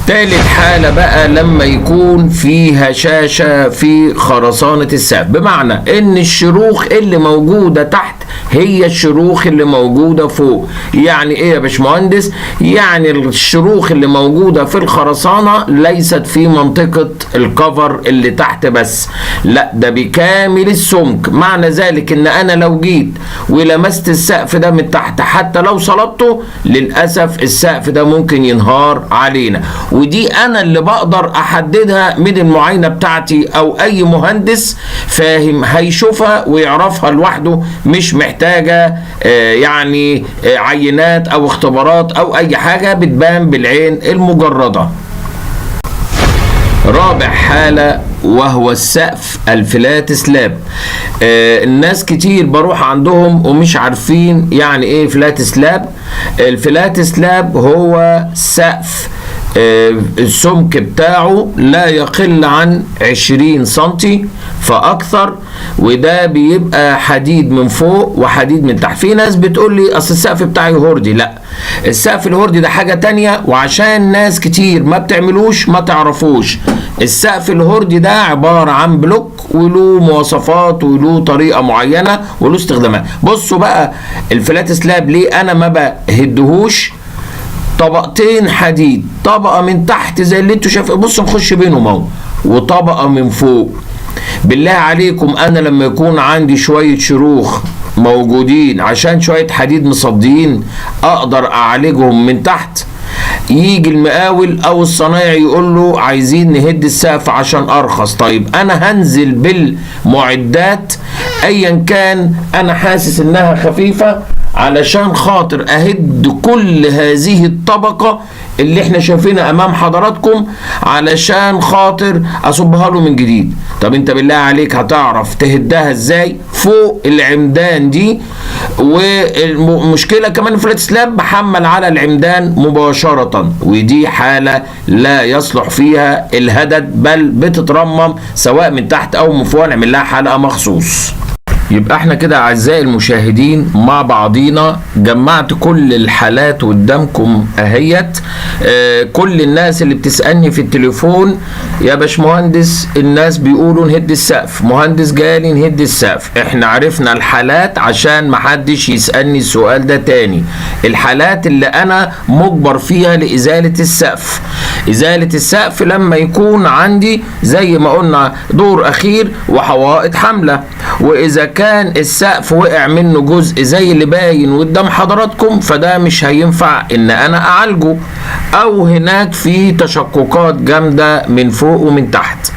تالت حالة بقى لما يكون في هشاشة في خرسانة السقف، بمعنى ان الشروخ اللي موجودة تحت هي الشروخ اللي موجودة فوق. يعني ايه يا باشمهندس؟ يعني الشروخ اللي موجودة في الخرسانة ليست في منطقة الكفر اللي تحت بس، لا ده بكامل السمك. معنى ذلك ان انا لو جيت ولمست السقف ده من تحت حتى لو صلبته، للأسف السقف ده ممكن ينهار علينا، ودي انا اللي بقدر احددها من المعاينة بتاعتي، او اي مهندس فاهم هيشوفها ويعرفها لوحده، مش محتاجة يعني عينات او اختبارات او اي حاجة، بتبان بالعين المجردة. رابع حالة وهو السقف الفلات سلاب. الناس كتير بروح عندهم ومش عارفين يعني ايه فلات سلاب. الفلات سلاب هو سقف السمك بتاعه لا يقل عن 20 سنتي فأكثر، وده بيبقى حديد من فوق وحديد من تحت. في ناس بتقول لي أصل السقف بتاعي هوردي، لا، السقف الهوردي ده حاجة تانية، وعشان ناس كتير ما بتعملوش ما تعرفوش، السقف الهوردي ده عبارة عن بلوك وله مواصفات وله طريقة معينة وله استخدامات. بصوا بقى الفلات سلاب ليه أنا ما بهدهوش؟ طبقتين حديد، طبقة من تحت زي اللي انتوا شايفين، بصوا نخش بينهم اهو، وطبقة من فوق. بالله عليكم انا لما يكون عندي شوية شروخ موجودين عشان شوية حديد مصديين اقدر اعالجهم من تحت، يجي المقاول او الصنايعي يقول له عايزين نهد السقف عشان ارخص. طيب انا هنزل بالمعدات ايا كان انا حاسس انها خفيفة علشان خاطر اهد كل هذه الطبقة اللي احنا شايفينها امام حضراتكم علشان خاطر اصبها له من جديد. طب انت بالله عليك هتعرف تهدها ازاي فوق العمدان دي؟ والمشكلة كمان فلات سلاب بحمل على العمدان مباشرة، ودي حالة لا يصلح فيها الهدد، بل بتترمم سواء من تحت او من فوق، نعمل لها حلقة مخصوص. يبقى احنا كده اعزائي المشاهدين مع بعضينا جمعت كل الحالات قدامكم اهيت. كل الناس اللي بتسألني في التليفون يا باشمهندس الناس بيقولوا نهد السقف، مهندس جالي نهد السقف، احنا عرفنا الحالات عشان محدش يسألني السؤال ده تاني. الحالات اللي انا مجبر فيها لإزالة السقف، إزالة السقف لما يكون عندي زي ما قلنا دور أخير وحوائط حملة، وإذا كان السقف وقع منه جزء زي اللي باين قدام حضراتكم فده مش هينفع إن أنا أعالجه، أو هناك في تشققات جامدة من فوق ومن تحت.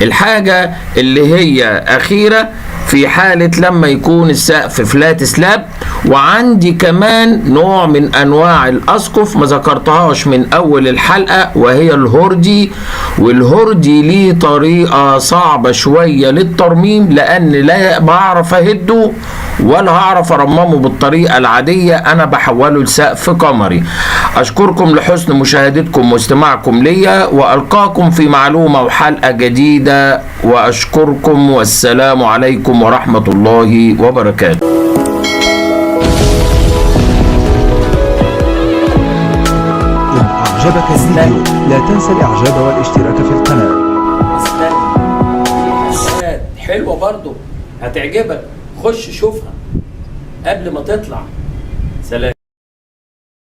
الحاجة اللي هي أخيرة في حالة لما يكون السقف فلات سلاب، وعندي كمان نوع من انواع الاسقف ما ذكرتهاش من اول الحلقة وهي الهوردي. والهوردي ليه طريقة صعبة شوية للترميم لان لا بعرف اهده ولا هعرف ارممه بالطريقة العادية، انا بحوله لسقف قمري. اشكركم لحسن مشاهدتكم واستماعكم ليا، والقاكم في معلومة وحلقة جديدة، واشكركم والسلام عليكم ورحمة الله وبركاته. إن أعجبك الفيديو لا تنسى الإعجاب والاشتراك في القناة. حلوة برضو هتعجبك، خش شوفها قبل ما تطلع.